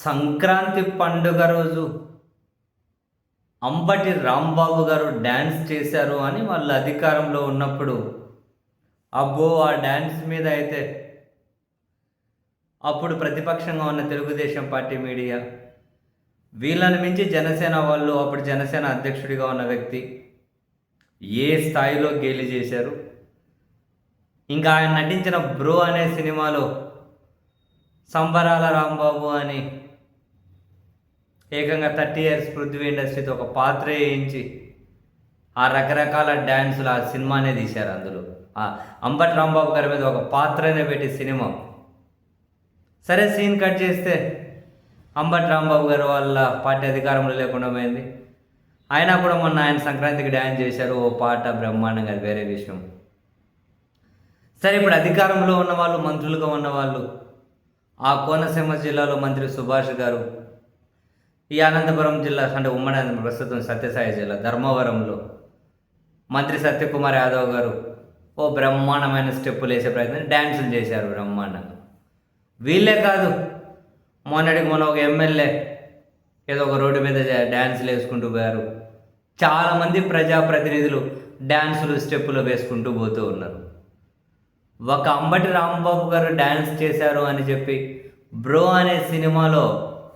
సంక్రాంతి పండుగ రోజు అంబటి రాంబాబు గారు డ్యాన్స్ చేశారు అని వాళ్ళు అధికారంలో ఉన్నప్పుడు, అబ్బో ఆ డ్యాన్స్ మీద అయితే అప్పుడు ప్రతిపక్షంగా ఉన్న తెలుగుదేశం పార్టీ మీడియా, వీళ్ళని మించి జనసేన వాళ్ళు, అప్పుడు జనసేన అధ్యక్షుడిగా ఉన్న వ్యక్తి ఏ స్థాయిలో గేలి చేశారు. ఇంకా ఆయన నటించిన బ్రో అనే సినిమాలో సంబరాల రాంబాబు అని ఏకంగా 30 ఇయర్స్ పృథ్వీ ఇండస్ట్రీతో ఒక పాత్ర వేయించి ఆ రకరకాల డ్యాన్సులు ఆ సినిమానే తీశారు. అందులో ఆ అంబటి రాంబాబు గారి మీద ఒక పాత్రనే పెట్టి సినిమా. సరే, సీన్ కట్ చేస్తే అంబటి రాంబాబు గారు వాళ్ళ పార్టీ అధికారంలో లేకుండా పోయింది. అయినా కూడా మొన్న ఆయన సంక్రాంతికి డ్యాన్స్ చేశారు, ఓ పాట బ్రహ్మాండంగా, అది వేరే విషయం. సరే, ఇప్పుడు అధికారంలో ఉన్నవాళ్ళు, మంత్రులుగా ఉన్నవాళ్ళు, ఆ కోనసీమ జిల్లాలో మంత్రి సుభాష్ గారు, ఈ అనంతపురం జిల్లా అంటే ఉమ్మడి ప్రస్తుతం సత్యసాయి జిల్లా ధర్మవరంలో మంత్రి సత్యకుమార్ యాదవ్ గారు ఓ బ్రహ్మాండమైన స్టెప్పులు వేసే ప్రయత్నం, డ్యాన్సులు చేశారు బ్రహ్మాండంగా. వీళ్ళే కాదు, మొన్న ఒక ఎమ్మెల్యే ఏదో ఒక రోడ్డు మీద డ్యాన్సులు వేసుకుంటూ పోయారు. చాలామంది ప్రజాప్రతినిధులు డ్యాన్సులు స్టెప్పులు వేసుకుంటూ పోతూ ఉన్నారు. ఒక అంబటి రాంబాబు గారు డ్యాన్స్ చేశారు అని చెప్పి బ్రో అనే సినిమాలో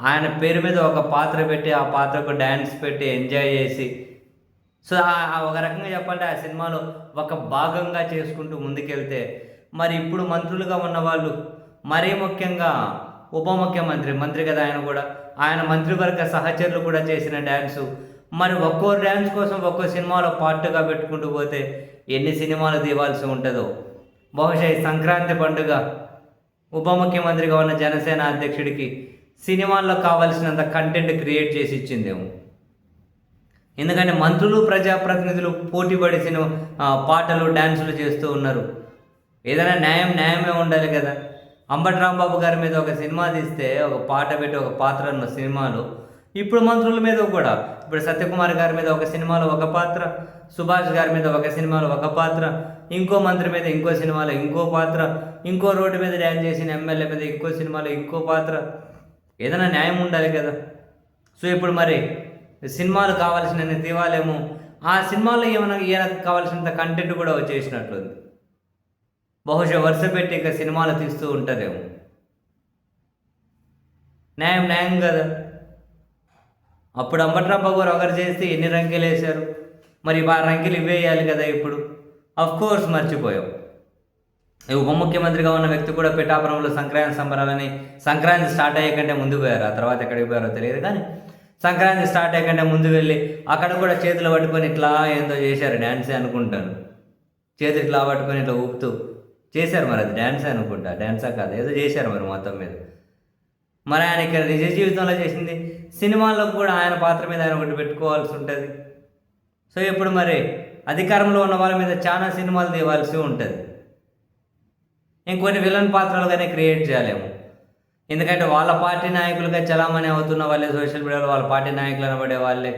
ఆయన పేరు మీద ఒక పాత్ర పెట్టి, ఆ పాత్రకు డ్యాన్స్ పెట్టి ఎంజాయ్ చేసి, సో ఒక రకంగా చెప్పాలంటే ఆ సినిమాలో ఒక భాగంగా చేసుకుంటూ ముందుకెళ్తే, మరి ఇప్పుడు మంత్రులుగా ఉన్నవాళ్ళు, మరీ ముఖ్యంగా ఉప ముఖ్యమంత్రి, మంత్రి కదా ఆయన కూడా, ఆయన మంత్రివర్గ సహచరులు కూడా చేసిన డ్యాన్సు, మరి ఒక్కో డ్యాన్స్ కోసం ఒక్కో సినిమాలో పార్ట్గా పెట్టుకుంటూ పోతే ఎన్ని సినిమాలు తీవాల్సి ఉంటుందో. బహుశా ఈ సంక్రాంతి పండుగ ఉప ముఖ్యమంత్రిగా ఉన్న జనసేన అధ్యక్షుడికి సినిమాల్లో కావాల్సినంత కంటెంట్ క్రియేట్ చేసి ఇచ్చిందేమో. ఎందుకంటే మంత్రులు, ప్రజాప్రతినిధులు పోటీపడి సినిమా పాటలు, డ్యాన్సులు చేస్తూ ఉన్నారు. ఏదైనా న్యాయమే ఉండాలి కదా. అంబటి రాంబాబు గారి మీద ఒక సినిమా తీస్తే, ఒక పాట పెట్టి ఒక పాత్ర ఉన్న సినిమాలు, ఇప్పుడు మంత్రుల మీద కూడా, ఇప్పుడు సత్యకుమార్ గారి మీద ఒక సినిమాలో ఒక పాత్ర, సుభాష్ గారి మీద ఒక సినిమాలో ఒక పాత్ర, ఇంకో మంత్రి మీద ఇంకో సినిమాలో ఇంకో పాత్ర, ఇంకో రోడ్డు మీద డ్యాన్స్ చేసిన ఎమ్మెల్యే మీద ఇంకో సినిమాలో ఇంకో పాత్ర. ఏదైనా న్యాయం ఉండాలి కదా. సో ఇప్పుడు మరి సినిమాలు కావాల్సిన తీవాలేమో, ఆ సినిమాలో ఈయనకు కావాల్సినంత కంటెంట్ కూడా వచ్చేసినట్లుంది. బహుశా వరుస పెట్టి ఇక సినిమాలు తీస్తూ ఉంటారేమో. న్యాయం కదా. అప్పుడు అంబటి రాంబాబు గారు ఒకరు చేస్తే ఎన్ని రంకెలు వేశారు, మరి ఆ రంకెలు ఇవేయాలి కదా. ఇప్పుడు కోర్స్ మర్చిపోయాం. ఉప ముఖ్యమంత్రిగా ఉన్న వ్యక్తి కూడా పిఠాపురంలో సంక్రాంతి సంబరాలని, సంక్రాంతి స్టార్ట్ అయ్యే కంటే ముందు పోయారు. ఆ తర్వాత ఎక్కడికి పోయారో తెలియదు, కానీ సంక్రాంతి స్టార్ట్ అయ్యే కంటే ముందు వెళ్ళి అక్కడ కూడా చేతులు పట్టుకొని ఇట్లా ఏందో చేశారు, డ్యాన్సే అనుకుంటాను. చేతులు ఇట్లా పట్టుకొని ఇట్లా ఊపుతూ చేశారు. మరి అది డ్యాన్సే అనుకుంటా, డ్యాన్సా కాదు, ఏదో చేశారు మరి మొత్తం మీద. మరి ఆయన ఇక్కడ నిజ జీవితంలో చేసింది, సినిమాల్లో కూడా ఆయన పాత్ర మీద ఆయన ఒకటి పెట్టుకోవాల్సి ఉంటుంది. సో ఇప్పుడు మరి అధికారంలో ఉన్న వాళ్ళ మీద చాలా సినిమాలు తీయవలసి ఉంటుంది. ఇంకొన్ని విలన్ పాత్రలుగానే క్రియేట్ చేయాలేమో. ఎందుకంటే వాళ్ళ పార్టీ నాయకులుగా చలామణి అవుతున్న వాళ్ళే సోషల్ మీడియాలో వాళ్ళ పార్టీ నాయకులు అనబడే వాళ్ళే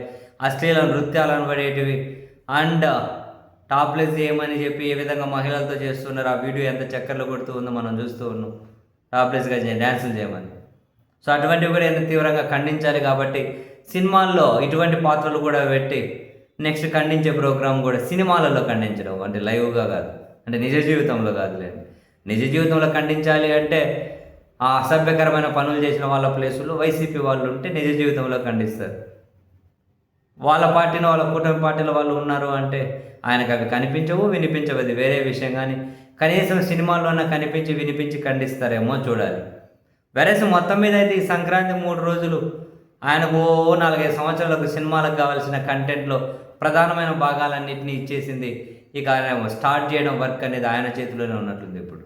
అశ్లీల నృత్యాలు అనబడేటివి, అండ్ టాప్లెస్ చేయమని చెప్పి ఏ విధంగా మహిళలతో చేస్తున్నారు, ఆ వీడియో ఎంత చక్కర్లు కొడుతూ ఉందో మనం చూస్తూ ఉన్నాం. టాప్లెస్గా డ్యాన్సులు చేయమని. సో అటువంటివి కూడా ఎంత తీవ్రంగా ఖండించాలి. కాబట్టి సినిమాల్లో ఇటువంటి పాత్రలు కూడా పెట్టి నెక్స్ట్ ఖండించే ప్రోగ్రాం కూడా సినిమాలలో ఖండించడం, అంటే లైవ్గా కాదు, అంటే నిజ జీవితంలో కాదులేండి. నిజ జీవితంలో ఖండించాలి అంటే ఆ అసభ్యకరమైన పనులు చేసిన వాళ్ళ ప్లేసుల్లో వైసీపీ వాళ్ళు ఉంటే నిజ జీవితంలో ఖండిస్తారు. వాళ్ళ పార్టీలో, వాళ్ళ కూటమి పార్టీలో వాళ్ళు ఉన్నారు అంటే ఆయనకు అవి కనిపించవు, వినిపించవు, అది వేరే విషయం. కానీ కనీసం సినిమాల్లోనే కనిపించి వినిపించి ఖండిస్తారేమో చూడాలి. వెరసి మొత్తం మీద అయితే ఈ సంక్రాంతి 3 రోజులు ఆయనకు 4-5 సంవత్సరాలకు సినిమాలకు కావాల్సిన కంటెంట్లో ప్రధానమైన భాగాలన్నింటినీ ఇచ్చేసింది. ఇక ఆయన స్టార్ట్ చేయడం వర్క్ అనేది ఆయన చేతిలోనే ఉన్నట్లుంది ఇప్పుడు.